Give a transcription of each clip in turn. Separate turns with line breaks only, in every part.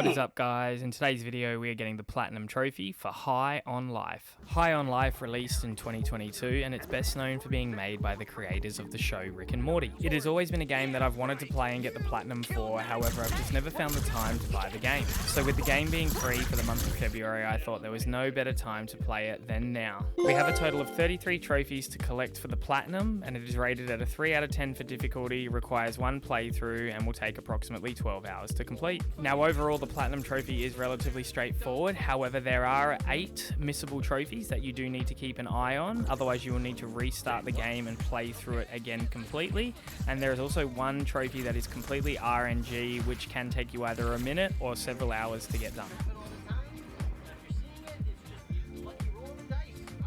What is up, guys? In today's video we are getting the Platinum Trophy for High on Life. High on Life released in 2022 and it's best known for being made by the creators of the show Rick and Morty. It has always been a game that I've wanted to play and get the Platinum for, however I've just never found the time to buy the game. So with the game being free for the month of February, I thought there was no better time to play it than now. We have a total of 33 trophies to collect for the Platinum and it is rated at a 3 out of 10 for difficulty, requires one playthrough and will take approximately 12 hours to complete. Now overall the Platinum Trophy is relatively straightforward, however there are 8 missable trophies that you do need to keep an eye on, otherwise you will need to restart the game and play through it again completely. And there is also one trophy that is completely RNG, which can take you either a minute or several hours to get done.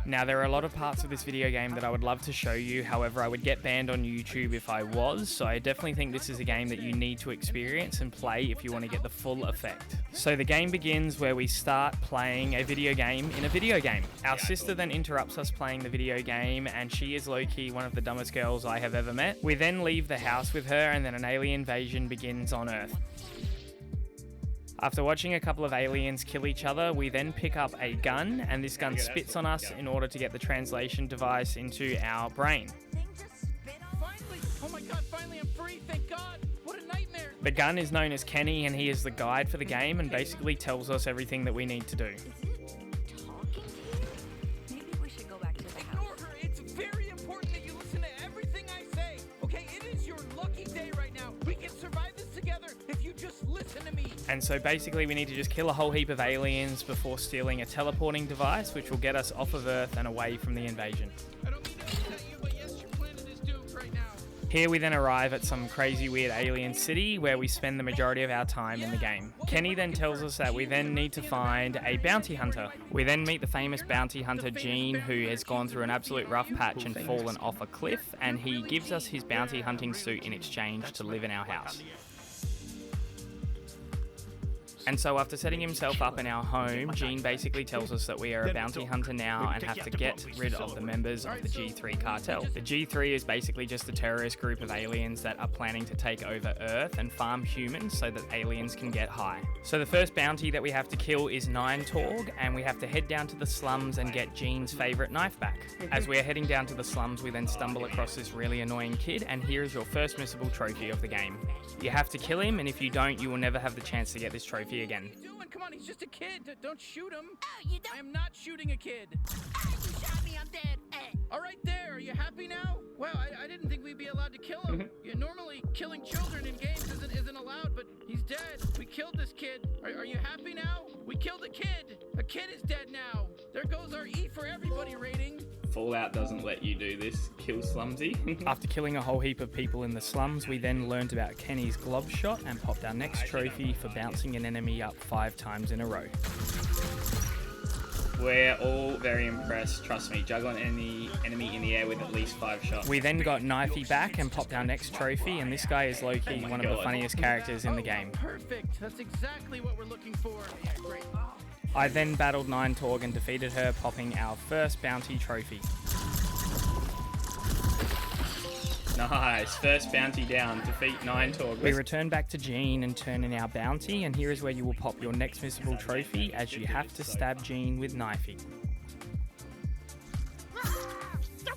Now there are a lot of parts of this video game that I would love to show you, however I would get banned on YouTube if I was, so I definitely think this is a game that you need to experience and play if you want to get the full effect. So the game begins where we start playing a video game in a video game. Our sister then interrupts us playing the video game and she is low-key one of the dumbest girls I have ever met. We then leave the house with her and then an alien invasion begins on Earth. After watching a couple of aliens kill each other, we then pick up a gun, and this gun spits on us in order to get the translation device into our brain.
Finally! Oh my god, finally I'm free, thank god! What a nightmare!
The gun is known as Kenny, and he is the guide for the game and basically tells us everything that we need to do.
Is it talking to you? Maybe we should go back to the house.
Ignore her! It's very important that you listen to everything I say! Okay, it is your lucky day right now! We can survive this together if you just listen to me!
And so basically we need to just kill a whole heap of aliens before stealing a teleporting device which will get us off of Earth and away from the invasion.
I don't mean to upset you, but yes, your planet is doomed right now.
Here we then arrive at some crazy weird alien city where we spend the majority of our time in the game. Kenny then tells us that we then need to find a bounty hunter. We then meet the famous bounty hunter Gene, who has gone through an absolute rough patch and fallen off a cliff, and he gives us his bounty hunting suit in exchange to live in our house. And so after setting himself up in our home, Gene basically tells us that we are a bounty hunter now and have to get rid of the members of the G3 cartel. The G3 is basically just a terrorist group of aliens that are planning to take over Earth and farm humans so that aliens can get high. So the first bounty that we have to kill is Nine Torg, and we have to head down to the slums and get Gene's favourite knife back. As we are heading down to the slums, we then stumble across this really annoying kid, and here is your first missable trophy of the game. You have to kill him, and if you don't, you will never have the chance to get this trophy again.
What are you doing? Come on, he's just a kid. Don't shoot him.
Oh, you don't.
I am not shooting a kid.
You shot me, I'm dead.
All right, there. Are you happy now? Wow, I didn't think we'd be allowed to kill him. Yeah, normally, killing children in games isn't allowed, but he's dead. We killed this kid. Are you happy now? We killed a kid. A kid is dead now. There goes our E for everybody rating.
Fallout doesn't let you do this. Kill Slumsy. After killing a whole heap of people in the slums, we then learned about Kenny's glob shot and popped our next trophy for bouncing an enemy up 5 times in a row. We're all very impressed, trust me. Juggling any enemy in the air with at least 5 shots. We then got Knifey back and popped our next trophy, and this guy is low-key one of the funniest characters in the game.
Perfect. That's exactly what we're looking for. Yeah, great.
I then battled Nine Torg and defeated her, popping our first bounty trophy. Nice, first bounty down, defeat Nine Torg. We return back to Gene and turn in our bounty, and here is where you will pop your next missable trophy, as you have to stab Gene with Knifey.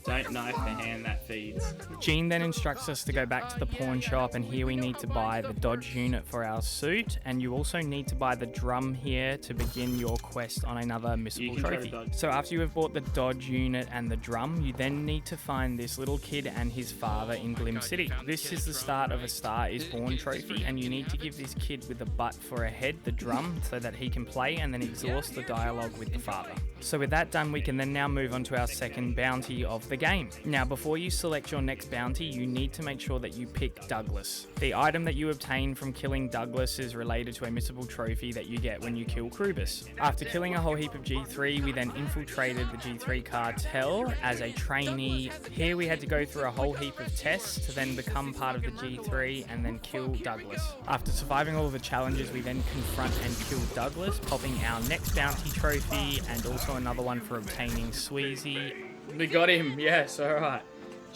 Don't knife the hand that feeds. Gene then instructs us to go back to the pawn shop, and here we need to buy the dodge unit for our suit, and you also need to buy the drum here to begin your quest on another missable trophy. So after you have bought the dodge unit and the drum, you then need to find this little kid and his father in Glim City. This is the start of a Star is Born trophy, and you need to give this kid with a butt for a head the drum so that he can play and then exhaust the dialogue with the father. So with that done, we can then now move on to our second bounty of the game. Now before you select your next bounty, you need to make sure that you pick Douglas. The item that you obtain from killing Douglas is related to a missable trophy that you get when you kill Krubus. After killing a whole heap of G3, we then infiltrated the G3 cartel as a trainee. Here we had to go through a whole heap of tests to then become part of the G3 and then kill Douglas. After surviving all of the challenges, we then confront and kill Douglas, popping our next bounty trophy and also another one for obtaining Sweezy. We got him, yes, alright.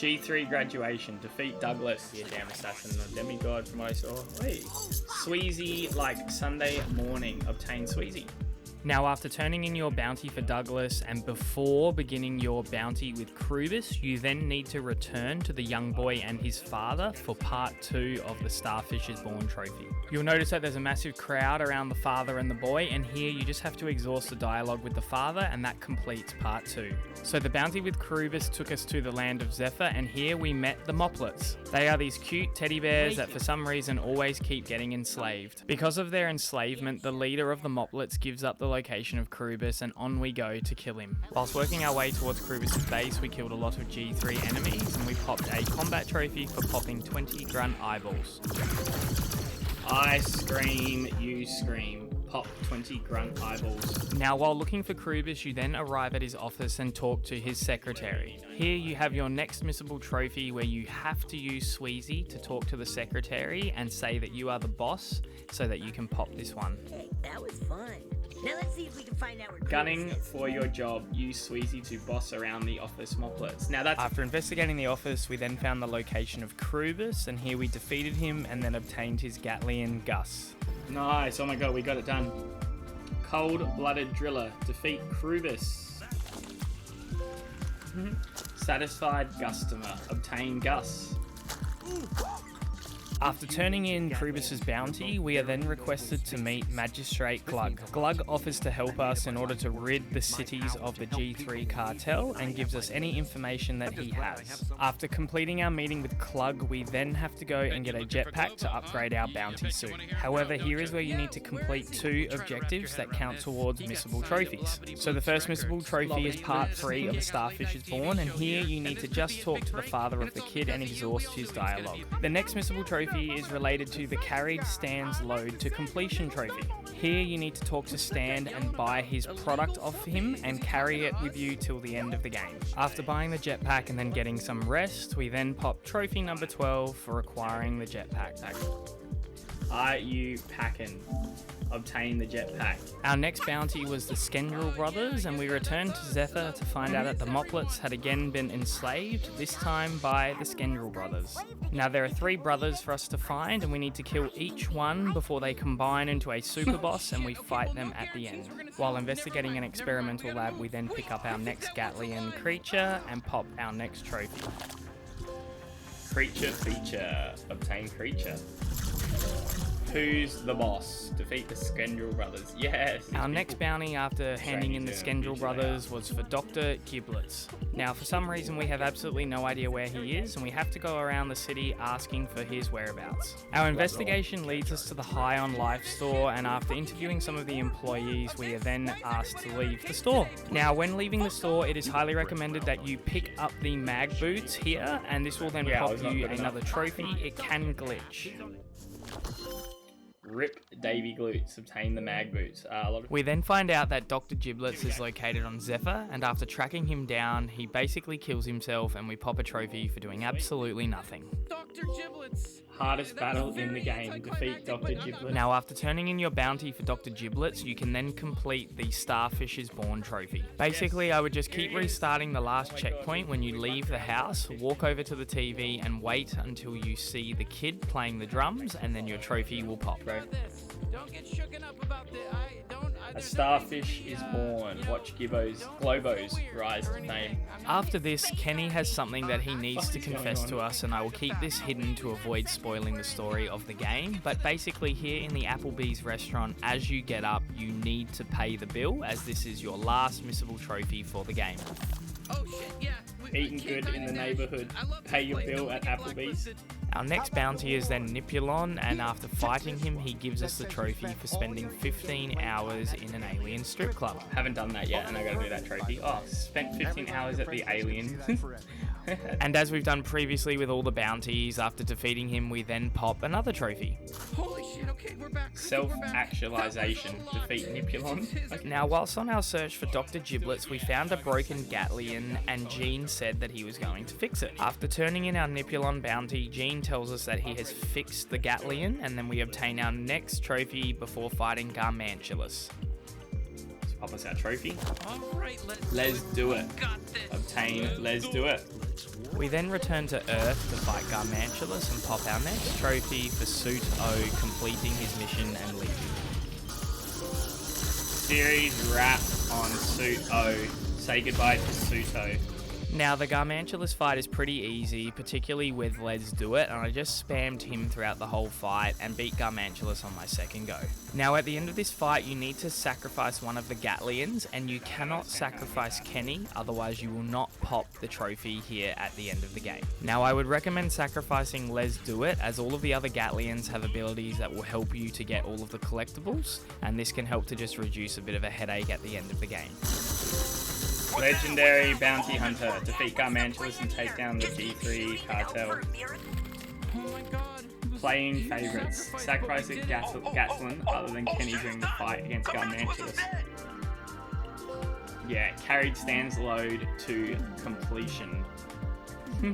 G3 graduation. Defeat Douglas, the damn assassin or demigod from what I saw. Wait. Sweezy, like Sunday morning. Obtain Sweezy. Now, after turning in your bounty for Douglas and before beginning your bounty with Krubis, you then need to return to the young boy and his father for part 2 of the Starfish is Born trophy. You'll notice that there's a massive crowd around the father and the boy, and here you just have to exhaust the dialogue with the father, and that completes part 2. So the bounty with Krubis took us to the land of Zephyr, and here we met the Moplets. They are these cute teddy bears that for some reason always keep getting enslaved. Because of their enslavement, the leader of the Moplets gives up the location of Krubis, and on we go to kill him. Whilst working our way towards Krubis' base, we killed a lot of G3 enemies, and we popped a combat trophy for popping 20 grunt eyeballs. I scream, you scream. Pop 20 grunt eyeballs. Now, while looking for Krubis, you then arrive at his office and talk to his secretary. Here you have your next missable trophy where you have to use Sweezy to talk to the secretary and say that you are the boss so that you can pop this one.
Hey, that was fun. Now let's see if we can find out where
Gunning
Krubis is.
for your job, use Sweezy to boss around the office Moplets. Now that's... After investigating the office, we then found the location of Krubis, and here we defeated him and then obtained his Gatlian Gus. Nice, oh my god, we got it done. Cold-blooded driller, defeat Krubis. Satisfied customer, obtain Gus. After turning in Krubis' bounty, we are then requested to meet Magistrate Glug. Glug offers to help us in order to rid the cities of the G3 cartel and gives us any information that he has. After completing our meeting with Glug, we then have to go and get a jetpack to upgrade our bounty suit. However, here is where you need to complete 2 objectives that count towards missable trophies. So the first missable trophy is part 3 of the Starfish is Born, and here you need to just talk to the father of the kid and exhaust his dialogue. The next missable trophy is related to the carried Stan's load to completion trophy. Here you need to talk to Stan and buy his product off him and carry it with you till the end of the game. After buying the jetpack and then getting some rest, we then pop trophy number 12 for acquiring the jetpack. Are you packing? Obtain the jetpack. Our next bounty was the Skendril brothers, and we returned to Zephyr to find out that the Moplets had again been enslaved, this time by the Skendril brothers. Now there are 3 brothers for us to find, and we need to kill each one before they combine into a super boss and we fight them at the end. While investigating an experimental lab, we then pick up our next Gatlian creature and pop our next trophy. Creature feature. Obtain creature. Who's the boss? Defeat the Skendril brothers. Yes! Our next bounty after handing in the Skendril brothers was for Dr. Giblets. Now, for some reason, we have absolutely no idea where he is, and we have to go around the city asking for his whereabouts. Our investigation leads us to the High on Life store, and after interviewing some of the employees, we are then asked to leave the store. Now, when leaving the store, it is highly recommended that you pick up the mag boots here, and this will then pop you another trophy. It can glitch. Rip Davy Glutes, obtain the mag boots. We then find out that Dr. Giblets is located on Zephyr, and after tracking him down, he basically kills himself and we pop a trophy for doing absolutely nothing.
Dr. Giblets!
Hardest battle in the game, defeat Dr. Giblets. Now after turning in your bounty for Dr. Giblets, you can then complete the Starfish is Born trophy. Basically, I would just keep restarting the last checkpoint when you leave the house, walk over to the TV and wait until you see the kid playing the drums, and then your trophy will pop.
Don't get shooken up about this.
A Starfish is Born. Watch Globo's rise to fame. After this, Kenny has something that he needs to confess to us, and I will keep this hidden to avoid spoiling the story of the game. But basically, here in the Applebee's restaurant, as you get up, you need to pay the bill, as this is your last missable trophy for the game.
Oh shit, yeah.
Eating good in the neighborhood. Pay your bill at Applebee's. Our next bounty is then Nipulon, and after fighting him, he gives us the trophy for spending 15 hours in an alien strip club. Haven't done that yet, and I gotta do that trophy. Oh, spent 15 hours at the alien. And as we've done previously with all the bounties, after defeating him, we then pop another trophy.
Holy shit, okay, we're back.
Self-actualization. Defeat Nipulon. Now, whilst on our search for Dr. Giblets, we found a broken Gatlian, and Gene said that he was going to fix it. After turning in our Nipulon bounty, Gene tells us that he has fixed the Gatlian, and then we obtain our next trophy before fighting Garmantulas. pop us our trophy.
All right,
Let's do it.
got this.
Obtain, let's do it. We then return to Earth to fight Garmantulas and pop our next trophy for Suit O, completing his mission and leaving. Series wrap on Suit O. Say goodbye to Suit O. Now, the Garmantulas fight is pretty easy, particularly with Let's Do It, and I just spammed him throughout the whole fight and beat Garmantulas on my second go. Now, at the end of this fight, you need to sacrifice one of the Gatlians, and you cannot sacrifice Kenny, otherwise you will not pop the trophy here at the end of the game. Now, I would recommend sacrificing Let's Do It, as all of the other Gatlians have abilities that will help you to get all of the collectibles, and this can help to just reduce a bit of a headache at the end of the game. Legendary Bounty Hunter. Defeat Garmantulas and take down the D3 cartel.
Oh my god.
Playing favorites. Sacrifice a Gatlin other than Kenny during the fight against Garmantulas. Yeah, carried Stan's load to completion.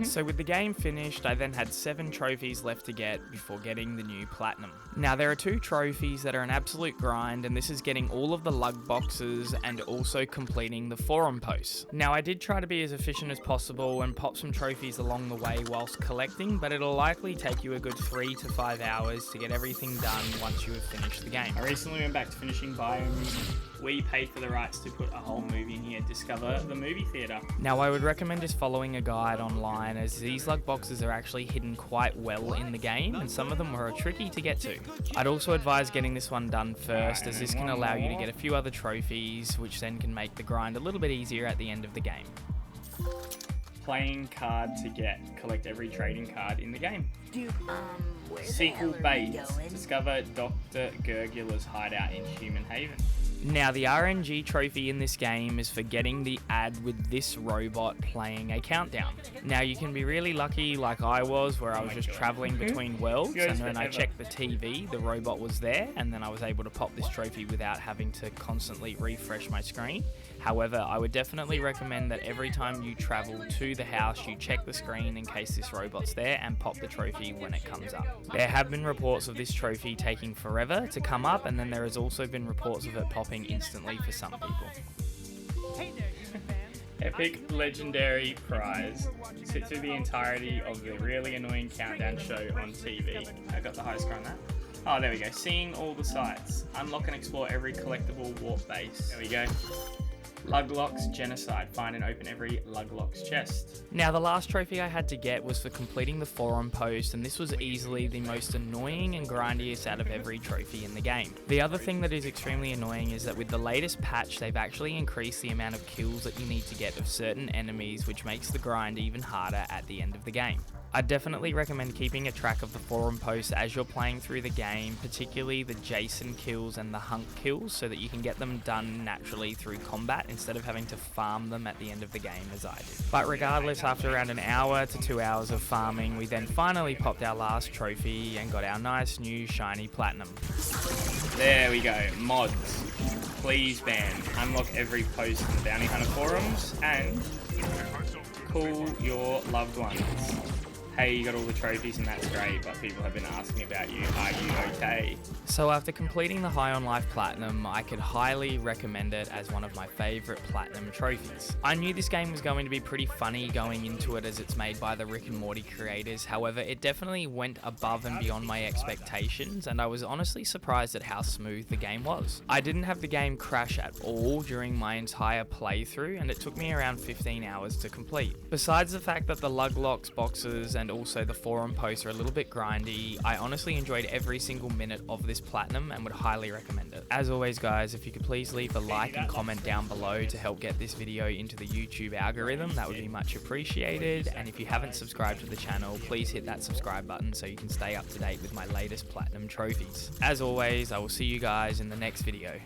So with the game finished, I then had 7 trophies left to get before getting the new Platinum. Now there are 2 trophies that are an absolute grind, and this is getting all of the lug boxes and also completing the forum posts. Now I did try to be as efficient as possible and pop some trophies along the way whilst collecting, but it'll likely take you a good 3 to 5 hours to get everything done once you have finished the game. I recently went back to finishing Biomutant. We paid for the rights to put a whole movie in here, Discover the Movie Theatre. Now I would recommend just following a guide online, as these lug boxes are actually hidden quite well in the game and some of them are tricky to get to. I'd also advise getting this one done first, as this can allow you to get a few other trophies, which then can make the grind a little bit easier at the end of the game. Playing card to get. Collect every trading card in the game.
Dude, where the
Sequel
hell are we
bait.
going?
Discover Dr. Gurgula's hideout in Human Haven. Now, the RNG trophy in this game is for getting the ad with this robot playing a countdown. Now, you can be really lucky like I was, where I was just traveling between worlds, and when I checked the TV, the robot was there, and then I was able to pop this trophy without having to constantly refresh my screen. However, I would definitely recommend that every time you travel to the house, you check the screen in case this robot's there and pop the trophy when it comes up. There have been reports of this trophy taking forever to come up, and then there has also been reports of it popping instantly for some people.
Hey there, human fan.
Epic legendary prize. Sit through the entirety of the really annoying countdown show on TV. I got the high score on that. Oh, there we go. Seeing all the sites. Unlock and explore every collectible warp base. There we go. Luglocks Genocide. Find and open every Luglocks chest. Now, the last trophy I had to get was for completing the forum post, and this was easily the most annoying and grindiest out of every trophy in the game. The other thing that is extremely annoying is that with the latest patch, they've actually increased the amount of kills that you need to get of certain enemies, which makes the grind even harder at the end of the game. I'd definitely recommend keeping a track of the forum posts as you're playing through the game, particularly the Jason kills and the Hunk kills, so that you can get them done naturally through combat instead of having to farm them at the end of the game as I did. But regardless, after around an hour to 2 hours of farming, we then finally popped our last trophy and got our nice new shiny Platinum. There we go, mods. Please ban. Unlock every post in the Bounty Hunter forums and call your loved ones. Hey, you got all the trophies and that's great, but people have been asking about you. Are you okay? So after completing the High on Life Platinum, I could highly recommend it as one of my favourite Platinum trophies. I knew this game was going to be pretty funny going into it, as it's made by the Rick and Morty creators. However, it definitely went above and beyond my expectations, and I was honestly surprised at how smooth the game was. I didn't have the game crash at all during my entire playthrough, and it took me around 15 hours to complete. Besides the fact that the Luglocks boxes and also the forum posts are a little bit grindy, I honestly enjoyed every single minute of this Platinum and would highly recommend it. As always guys, if you could please leave a like and comment down below to help get this video into the YouTube algorithm, that would be much appreciated. And if you haven't subscribed to the channel, please hit that subscribe button so you can stay up to date with my latest Platinum trophies. As always, I will see you guys in the next video.